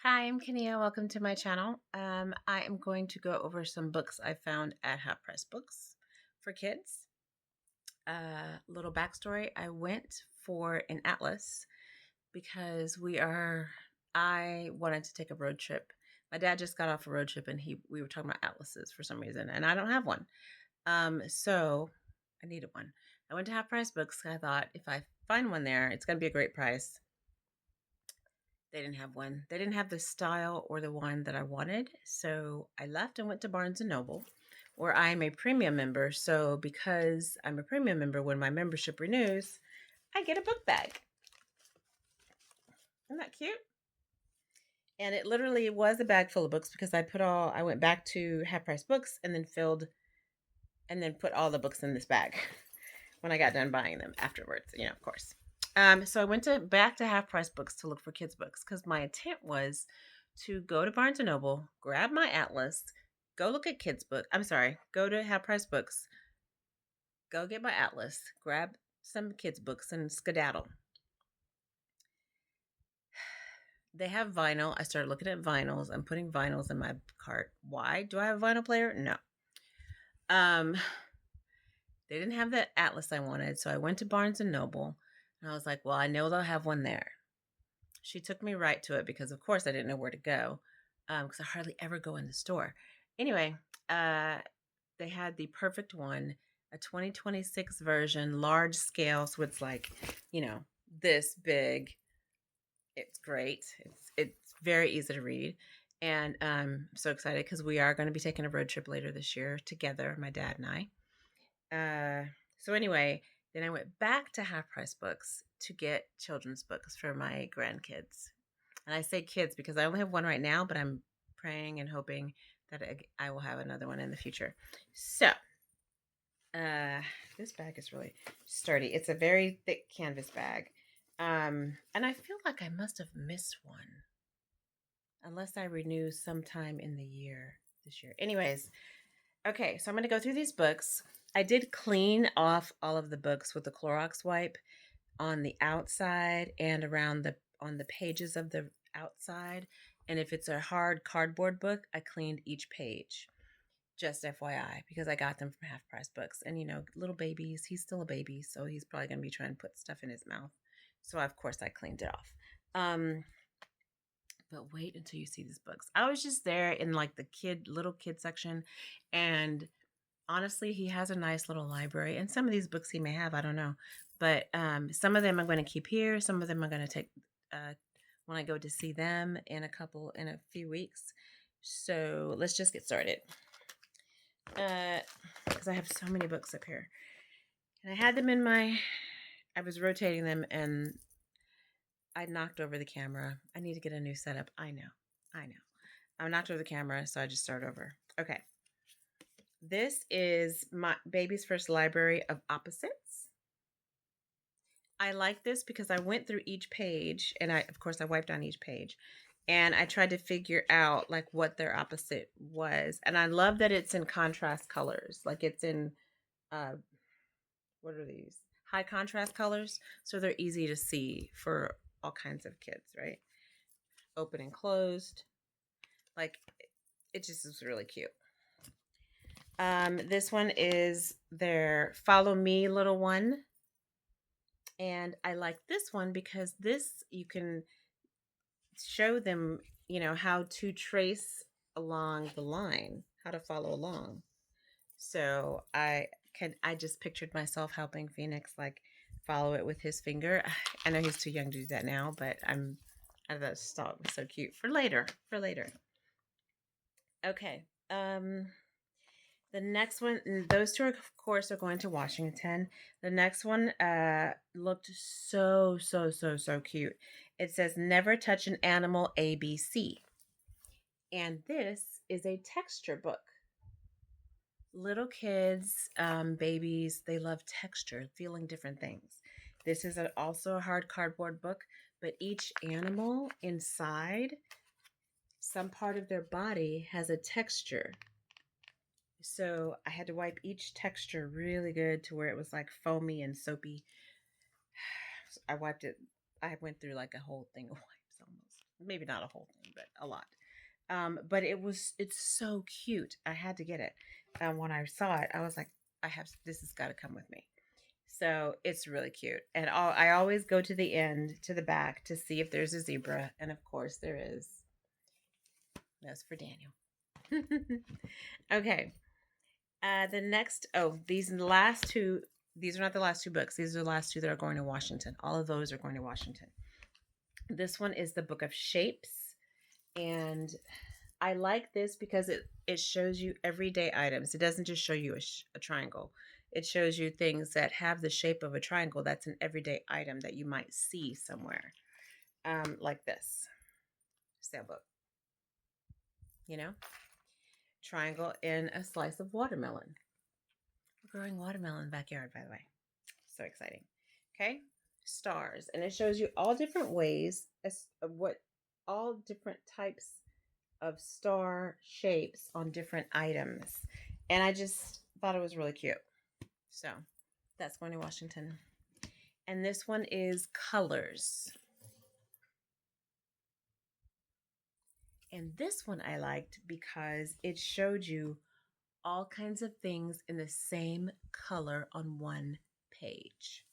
Hi, I'm Kania. Welcome to my channel. I am going to go over some books I found at Half Price Books for kids. Little backstory, I went for an atlas because I wanted to take a road trip. My dad just got off a road trip and we were talking about atlases for some reason, and I don't have one. So I needed one. I went to Half Price Books. I thought if I find one there, it's going to be a great price. They didn't have one. They didn't have the style or the one that I wanted. So I left and went to Barnes and Noble, where I am a premium member. So because I'm a premium member, when my membership renews, I get a book bag. Isn't that cute? And it literally was a bag full of books because I went back to Half Price Books and then put all the books in this bag when I got done buying them afterwards, of course. So I went back to Half Price Books to look for kids' books because my intent was to go to Barnes and Noble, grab my atlas, go look at kids' book. I'm sorry, go to Half Price Books, go get my atlas, grab some kids' books, and skedaddle. They have vinyl. I started looking at vinyls. I'm putting vinyls in my cart. Why do I have a vinyl player? No. Um, they didn't have the atlas I wanted, so I went to Barnes and Noble, and I was like, "Well, I know they'll have one there." She took me right to it because, of course, I didn't know where to go because I hardly ever go in the store. Anyway, uh, they had the perfect one, a 2026 version, large scale. So it's like, this big. It's great. It's very easy to read. And I'm so excited because we are going to be taking a road trip later this year together, my dad and I. So anyway, then I went back to Half Price Books to get children's books for my grandkids. And I say kids because I only have one right now, but I'm praying and hoping that I will have another one in the future. So, uh, this bag is really sturdy. It's a very thick canvas bag. And I feel like I must have missed one unless I renew sometime in the year this year. Anyways, okay, so I'm going to go through these books. I did clean off all of the books with the Clorox wipe on the outside and around the on the pages of the outside. And if it's a hard cardboard book, I cleaned each page. Just FYI, because I got them from Half Price Books. And little babies, he's still a baby, so he's probably gonna be trying to put stuff in his mouth. So of course I cleaned it off. But wait until you see these books. I was just there in like the little kid section, and honestly, he has a nice little library, and some of these books he may have, I don't know, but some of them I'm going to keep here. Some of them I'm going to take when I go to see them in a few weeks. So let's just get started. Because I have so many books up here, and I had them I was rotating them, and I knocked over the camera. I need to get a new setup. I know. I knocked over the camera, so I just start over. Okay. This is my baby's first library of opposites. I like this because I went through each page and of course I wiped on each page and I tried to figure out like what their opposite was. And I love that it's in contrast colors. Like it's in uh what are these? High contrast colors, so they're easy to see for all kinds of kids, right? Open and closed. Like it just is really cute. This one is their Follow Me Little One. And I like this one because this you can show them, how to trace along the line, how to follow along. So I just pictured myself helping Phoenix like follow it with his finger. I know he's too young to do that now, but I just thought it was so cute for later. For later. Okay. The next one, those two, of course, are going to Washington. The next one looked so cute. It says, Never Touch an Animal ABC. And this is a texture book. Little kids, babies, they love texture, feeling different things. This is also a hard cardboard book, but each animal inside, some part of their body has a texture. So I had to wipe each texture really good to where it was like foamy and soapy. I wiped it. I went through like a whole thing of wipes almost. maybe not a whole thing, but a lot. But it's so cute. I had to get it. When I saw it, I was like, this has got to come with me. So it's really cute. And I always go to the end, to the back, to see if there's a zebra. And of course, there is. That's for Daniel. Okay. The next, these are the last two. These are not the last two books. These are the last two that are going to Washington. All of those are going to Washington. This one is the Book of Shapes. And I like this because it shows you everyday items. It doesn't just show you a triangle. It shows you things that have the shape of a triangle. That's an everyday item that you might see somewhere, like this sailboat. You know, triangle in a slice of watermelon. We're growing watermelon in the backyard, by the way. So exciting. Okay, stars, and it shows you all different ways as of what all different types of star shapes on different items. And I just thought it was really cute. So that's going to Washington. And this one is colors. And this one I liked because it showed you all kinds of things in the same color on one page.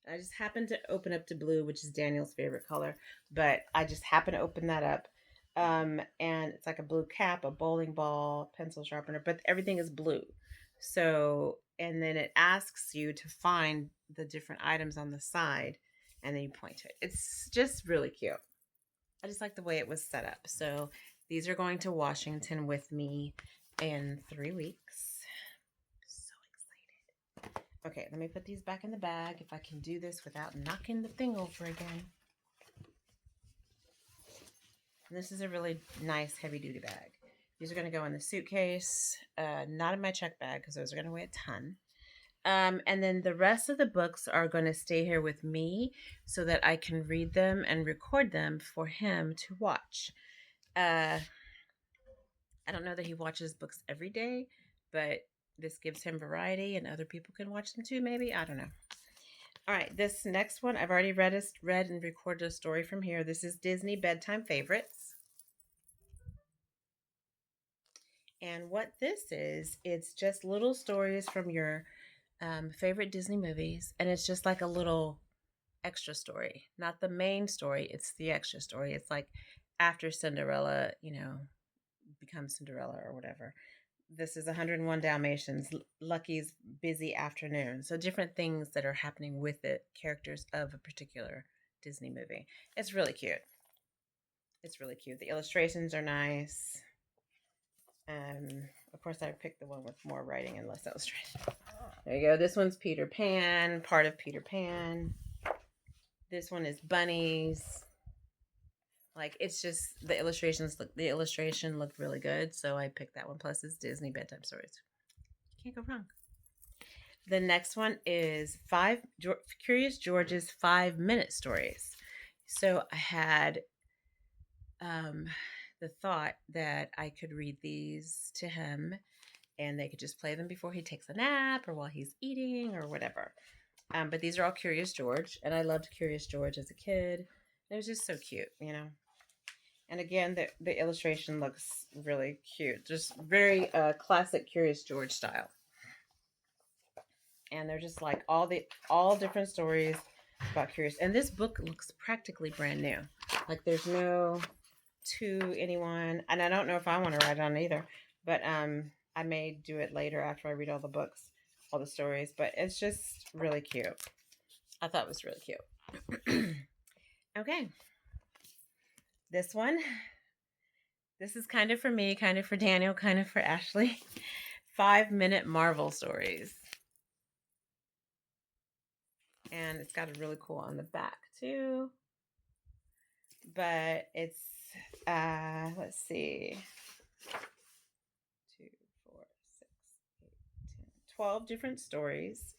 I just happened to open up to blue, which is Daniel's favorite color, but I just happened to open that up. And it's like a blue cap, a bowling ball, pencil sharpener, but everything is blue. So, and then it asks you to find the different items on the side and then you point to it. It's just really cute. I just like the way it was set up. So, these are going to Washington with me in 3 weeks. So excited. Okay, let me put these back in the bag if I can do this without knocking the thing over again. And this is a really nice heavy duty bag. These are going to go in the suitcase, not in my check bag because those are going to weigh a ton. And then the rest of the books are going to stay here with me so that I can read them and record them for him to watch. I don't know that he watches books every day, but this gives him variety and other people can watch them too, maybe. I don't know. All right, this next one, I've already read and recorded a story from here. This is Disney Bedtime Favorites. And what this is, it's just little stories from your favorite Disney movies. And it's just like a little extra story, not the main story. It's the extra story. It's like after Cinderella, becomes Cinderella or whatever. This is 101 Dalmatians, Lucky's busy afternoon. So different things that are happening with the characters of a particular Disney movie. It's really cute. It's really cute. The illustrations are nice. Of course, I picked the one with more writing and less illustration. There you go. This one's Peter Pan, part of Peter Pan. This one is bunnies. Like it's just the illustration looked really good, so I picked that one. Plus, it's Disney bedtime stories. You can't go wrong. The next one is Curious George's 5-minute stories. So I had the thought that I could read these to him and they could just play them before he takes a nap or while he's eating or whatever. But these are all Curious George, and I loved Curious George as a kid. It was just so cute, And again, the illustration looks really cute. Just very classic Curious George style. And they're just like all different stories about Curious. And this book looks practically brand new. Like there's no to anyone, and I don't know if I want to write it on either. But I may do it later after I read all the books, all the stories. But it's just really cute. I thought it was really cute. Okay. This one. This is kind of for me, kind of for Daniel, kind of for Ashley. 5-minute Marvel stories. And it's got a really cool on the back too. But it's, let's see, 2, 4, 6, 8, 10, 12 different stories.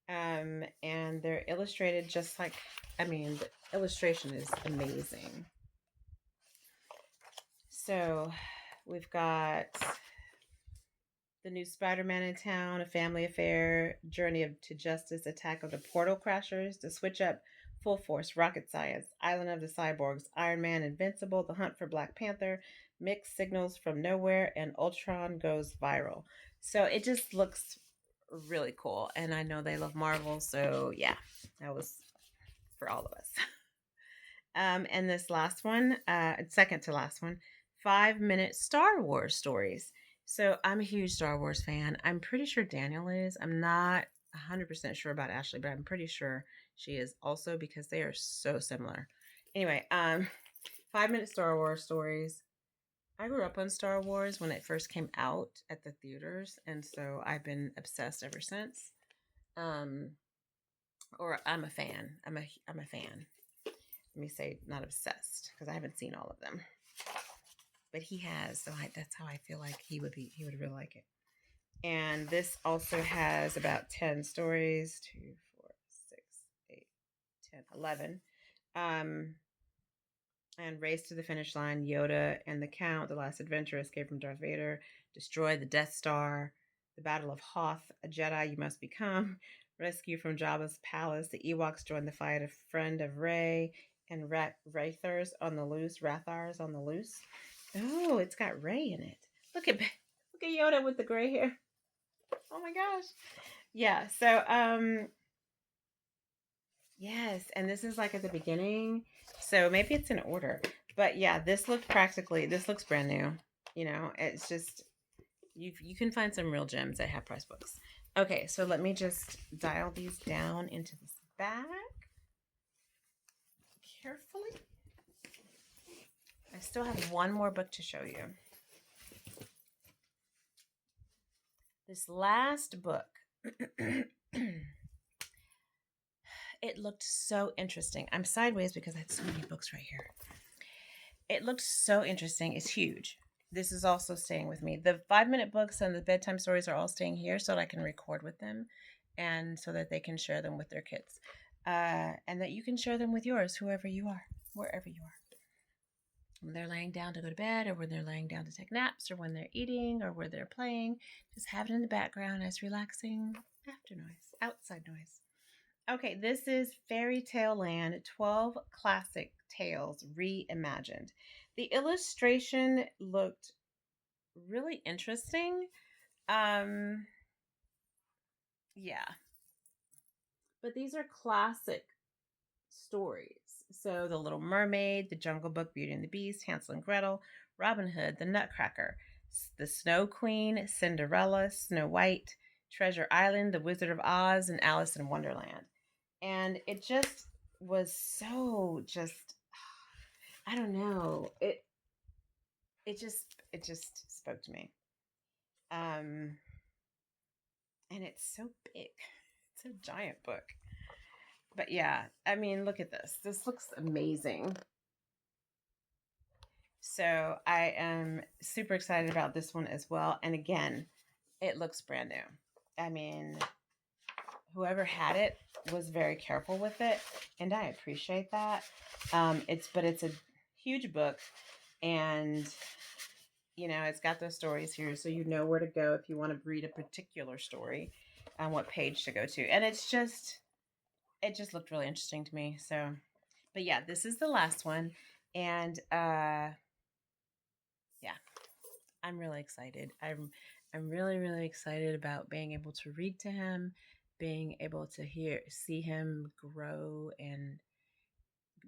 And they're illustrated just like, the illustration is amazing. So we've got the new Spider-Man in town, A Family Affair, Journey to Justice, Attack of the Portal Crashers, The Switch Up, Full Force, Rocket Science, Island of the Cyborgs, Iron Man, Invincible, The Hunt for Black Panther, Mixed Signals from Nowhere, and Ultron Goes Viral. So it just looks really cool. And I know they love Marvel. So yeah, that was for all of us. And this last one, second to last one, 5 minute Star Wars stories. So I'm a huge Star Wars fan. I'm pretty sure Daniel is. I'm not 100% sure about Ashley, but I'm pretty sure she is also because they are so similar. Anyway, 5 minute Star Wars stories. I grew up on Star Wars when it first came out at the theaters, and so I've been obsessed ever since. Um, or I'm a fan. I'm a fan. Let me say not obsessed because I haven't seen all of them, but he has. So that's how I feel like he would really like it. And this also has about 10 stories, 2, 4, 6, 8, 10, 11. And Race to the Finish Line, Yoda and the Count, The Last Adventure, Escape from Darth Vader, Destroy the Death Star, The Battle of Hoth, A Jedi You Must Become, Rescue from Jabba's Palace, The Ewoks Join the Fight, A Friend of Rey, and Rathars on the Loose. Rathars on the Loose. Oh, it's got Rey in it. Look at Yoda with the gray hair. Oh my gosh. Yeah, so yes, and this is like at the beginning. So maybe it's in order. But yeah, this looks brand new. You know, it's just you can find some real gems at Half Price Books. Okay, so let me just dial these down into this bag carefully. I still have one more book to show you. This last book, it looked so interesting. I'm sideways because I had so many books right here. It looked so interesting. It's huge. This is also staying with me. The 5 minute books and the bedtime stories are all staying here so that I can record with them and so that they can share them with their kids. And that you can share them with yours, whoever you are, wherever you are. When they're laying down to go to bed, or when they're laying down to take naps, or when they're eating, or where they're playing, just have it in the background as relaxing after noise, outside noise. Okay, this is Fairy Tale Land 12 Classic Tales Reimagined. The illustration looked really interesting. Um, yeah. But these are classic stories. So The Little Mermaid, The Jungle Book, Beauty and the Beast, Hansel and Gretel, Robin Hood, The Nutcracker, The Snow Queen, Cinderella, Snow White, Treasure Island, The Wizard of Oz, and Alice in Wonderland. And it just was so just I don't know. It just spoke to me. Um and it's so big. It's a giant book. But yeah, I mean, look at this. This looks amazing. So I am super excited about this one as well. And again, it looks brand new. I mean, whoever had it was very careful with it, and I appreciate that. It's a huge book, and it's got those stories here, so you know where to go if you want to read a particular story, and what page to go to. And it just looked really interesting to me. So, but yeah, this is the last one, and yeah, I'm really excited. I'm really really excited about being able to read to him, being able to see him grow and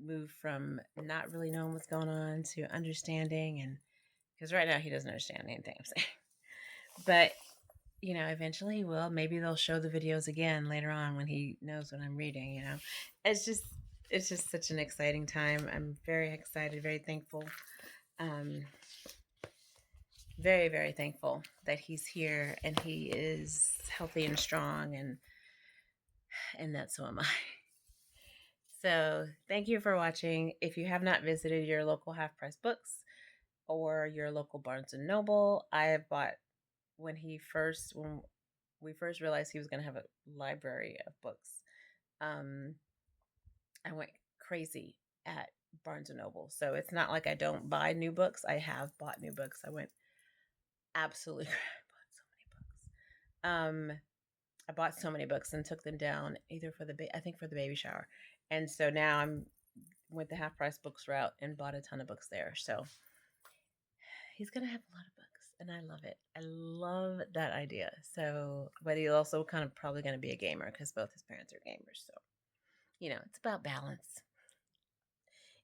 move from not really knowing what's going on to understanding, and because right now he doesn't understand anything I'm saying. But eventually he will. Maybe they'll show the videos again later on when he knows what I'm reading. It's just it's just such an exciting time. I'm very excited, very thankful. Um, very, very thankful that he's here and he is healthy and strong, and that so am I. So thank you for watching. If you have not visited your local Half Price Books or your local Barnes and Noble, I have bought when we first realized he was going to have a library of books. I went crazy at Barnes and Noble. So it's not like I don't buy new books. I have bought new books. I went absolutely bought so many books. I bought so many books and took them down either for I think for the baby shower, And so now I'm went the half price books route and bought a ton of books there. So he's gonna have a lot of books, and I love it. I love that idea. So, but he's also kind of probably gonna be a gamer because both his parents are gamers. So, it's about balance.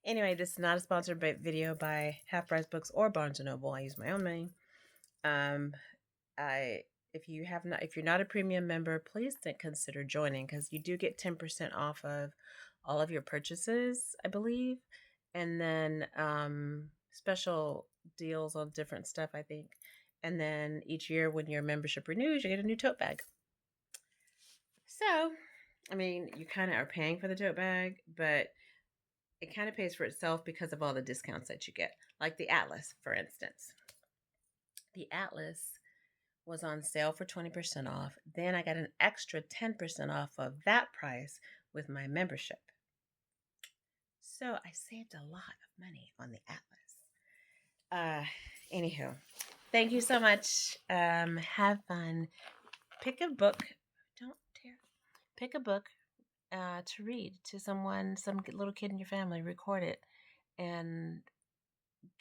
Anyway, this is not a sponsored video by Half Price Books or Barnes and Noble. I use my own money. Um, I if you have not if you're not a premium member, please consider joining because you do get 10% off of all of your purchases, I believe, and then special deals on different stuff, I think. And then each year when your membership renews, you get a new tote bag. So, I mean, you kind of are paying for the tote bag, but it kind of pays for itself because of all the discounts that you get. Like the Atlas, for instance. The Atlas was on sale for 20% off. Then I got an extra 10% off of that price with my membership. So I saved a lot of money on the Atlas. Anywho, thank you so much. Have fun. Pick a book. Don't tear. Pick a book to read to someone, some little kid in your family. Record it and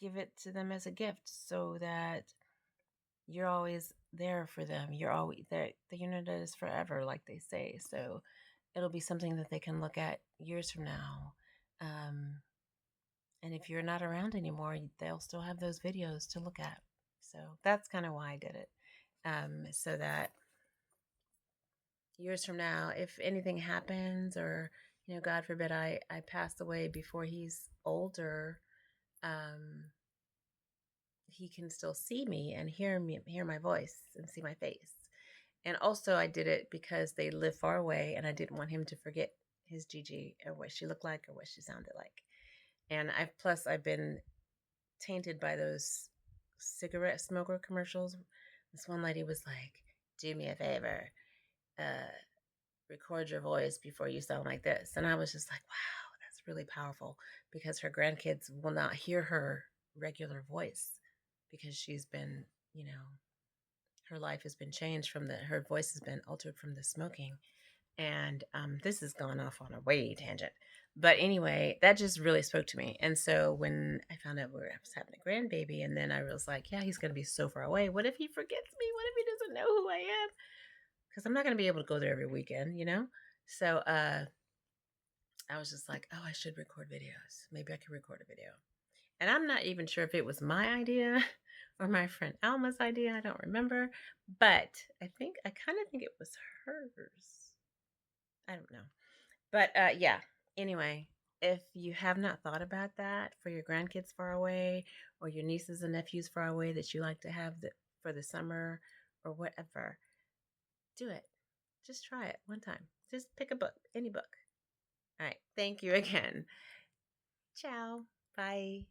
give it to them as a gift so that you're always there for them. You're always there. The internet is forever, like they say. So it'll be something that they can look at years from now. And if you're not around anymore, they'll still have those videos to look at. So that's kind of why I did it. So that years from now, if anything happens or, God forbid I pass away before he's older, he can still see me and hear my voice and see my face. And also I did it because they live far away and I didn't want him to forget his Gigi or what she looked like or what she sounded like. And I've been tainted by those cigarette smoker commercials. This one lady was like, "Do me a favor, record your voice before you sound like this." And I was just like, wow, that's really powerful because her grandkids will not hear her regular voice because she's been, her life has been changed her voice has been altered from the smoking. And this has gone off on a way tangent. But anyway, that just really spoke to me. And so when I found out I was having a grandbaby, and then I was like, yeah, he's going to be so far away. What if he forgets me? What if he doesn't know who I am? Because I'm not going to be able to go there every weekend, So I was just like, oh, I should record videos. Maybe I could record a video. And I'm not even sure if it was my idea or my friend Alma's idea. I don't remember. But I kind of think it was hers. I don't know. But yeah, anyway, if you have not thought about that for your grandkids far away or your nieces and nephews far away that you like to have for the summer or whatever, do it. Just try it one time. Just pick a book, any book. All right. Thank you again. Ciao. Bye.